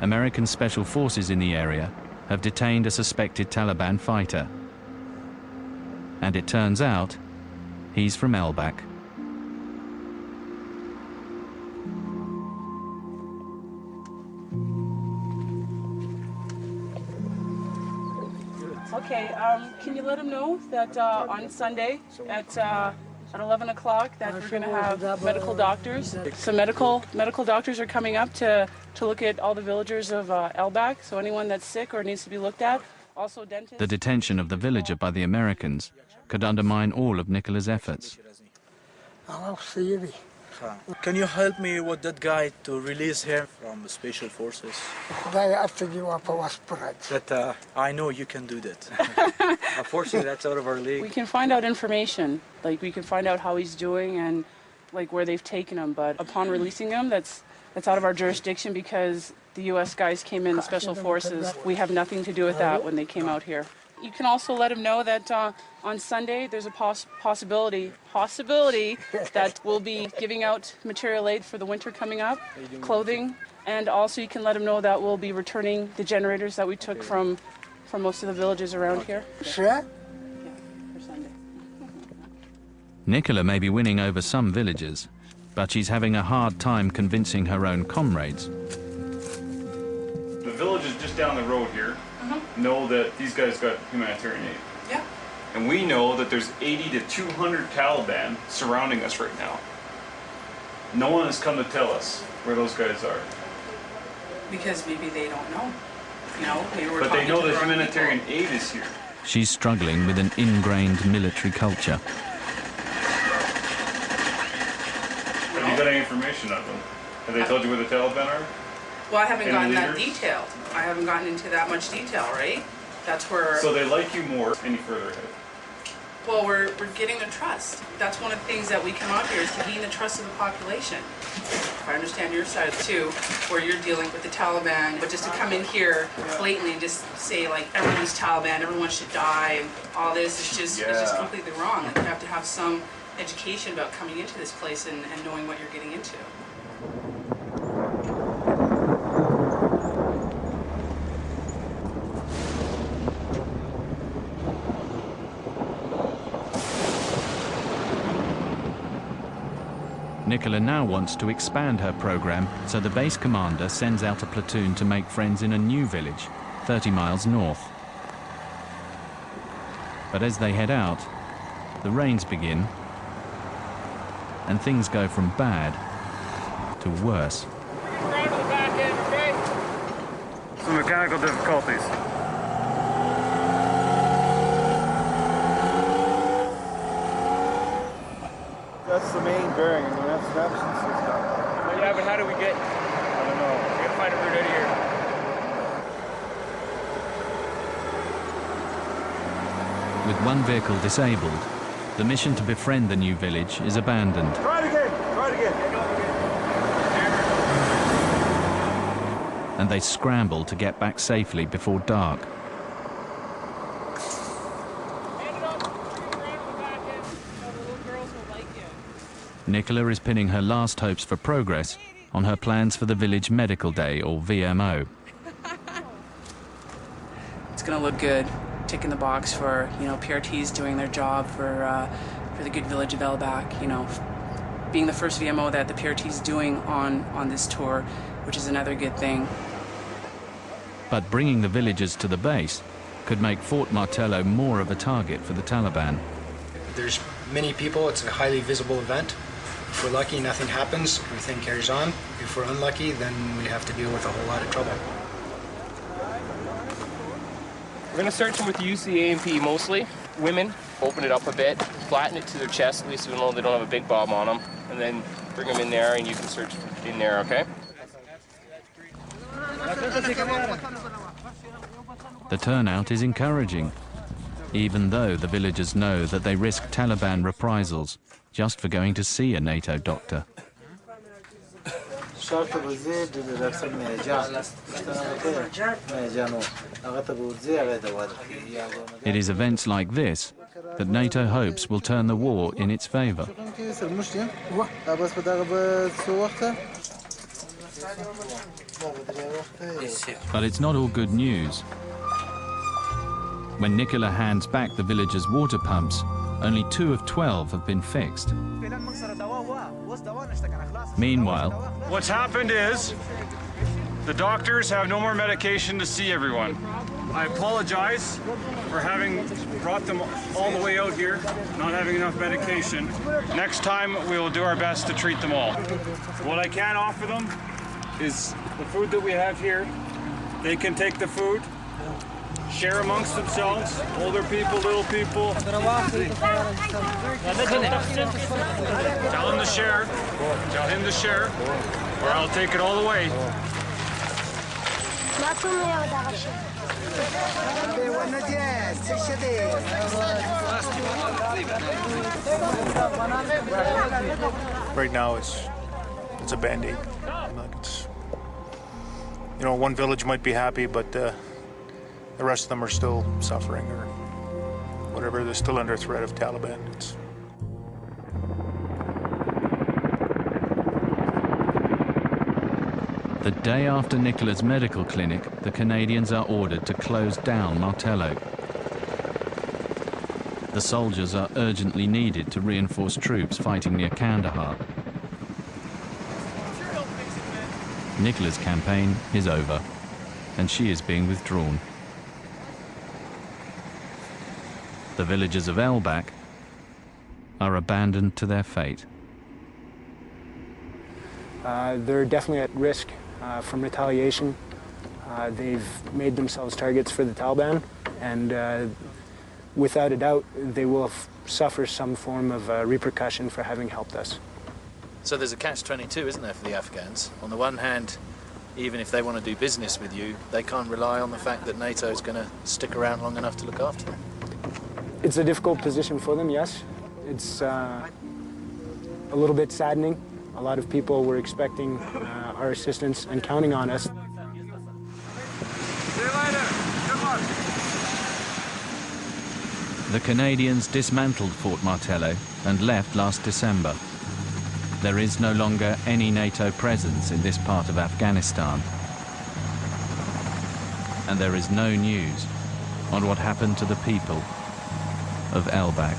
American special forces in the area have detained a suspected Taliban fighter. And it turns out, he's from Elbak. Okay, can you let him know that on Sunday at 11 o'clock that we're going to have medical doctors. So medical doctors are coming up to look at all the villagers of Elbak. So anyone that's sick or needs to be looked at. Also dentists. The detention of the villager by the Americans could undermine all of Nicola's efforts. Can you help me with that guy to release him from the special forces? That I know you can do that. Unfortunately, that's out of our league. We can find out information, like we can find out how he's doing and like where they've taken him. But upon releasing him, that's out of our jurisdiction because the U.S. guys came in, the special forces. We have nothing to do with that when they came out here. You can also let him know that on Sunday there's a possibility that we'll be giving out material aid for the winter coming up, clothing, and also you can let him know that we'll be returning the generators that we took from most of the villages around here. Sure. Yeah, for Sunday. Nicola may be winning over some villagers, but she's having a hard time convincing her own comrades. The villages just down the road here know that these guys got humanitarian aid. Yeah. And we know that there's 80 to 200 Taliban surrounding us right now. No one has come to tell us where those guys are. Because maybe they don't know. You know, maybe we're but they know talking to that the wrong humanitarian people. aid is here. She's struggling with an ingrained military culture. Have you got any information of them? Have they told you where the Taliban are? Well, I haven't Any gotten that leaders? detailed. I haven't gotten into that much detail, right? That's where... So they like you more any further ahead? Well, we're getting the trust. That's one of the things that we come out here is to gain the trust of the population. I understand your side too, where you're dealing with the Taliban, but just to come in here blatantly and just say like everyone's Taliban, everyone should die, and all this is just it's just completely wrong. Like, you have to have some education about coming into this place and knowing what you're getting into. Nicola now wants to expand her program, so the base commander sends out a platoon to make friends in a new village, 30 miles north. But as they head out, the rains begin, and things go from bad to worse. Some mechanical difficulties. That's the main bearing, and that's navigation system. Yeah, but how do we get? I don't know. We gotta find a route out of here. With one vehicle disabled, the mission to befriend the new village is abandoned. Try it again! Try it again! And they scramble to get back safely before dark. Nicola is pinning her last hopes for progress on her plans for the village medical day, or VMO. It's going to look good, ticking the box for, you know, PRTs doing their job for the good village of Elbak, you know, being the first VMO that the PRT is doing on this tour, which is another good thing. But bringing the villagers to the base could make Fort Martello more of a target for the Taliban. There's many people, it's a highly visible event. If we're lucky, nothing happens, everything carries on. If we're unlucky, then we have to deal with a whole lot of trouble. We're gonna search them with the UCAMP mostly. Women, open it up a bit, flatten it to their chest, at least so they don't have a big bob on them, and then bring them in there and you can search in there, okay? The turnout is encouraging, even though the villagers know that they risk Taliban reprisals just for going to see a NATO doctor. It is events like this that NATO hopes will turn the war in its favor. But it's not all good news. When Nicola hands back the villagers' water pumps, only 2 of 12 have been fixed. Meanwhile, What's happened is the doctors have no more medication to see everyone. I apologize for having brought them all the way out here, not having enough medication. Next time, we will do our best to treat them all. What I can offer them is the food that we have here. They can take the food, share amongst themselves, older people, little people. Tell him to share. Tell him to share, or I'll take it all away. Right now, it's a band-aid. Like it's, you know, one village might be happy, but the rest of them are still suffering or whatever. They're still under threat of Taliban. the day after Nicola's medical clinic, the Canadians are ordered to close down Martello. The soldiers are urgently needed to reinforce troops fighting near Kandahar. Nicola's campaign is over, and she is being withdrawn. The villagers of Elbak are abandoned to their fate. They're definitely at risk from retaliation. They've made themselves targets for the Taliban, and without a doubt, they will suffer some form of repercussion for having helped us. So there's a catch-22, isn't there, for the Afghans? On the one hand, even if they want to do business with you, they can't rely on the fact that NATO is going to stick around long enough to look after them. It's a difficult position for them, yes. It's a little bit saddening. A lot of people were expecting our assistance and counting on us. The Canadians dismantled Fort Martello and left last December. There is no longer any NATO presence in this part of Afghanistan. And there is no news on what happened to the people of Elbak.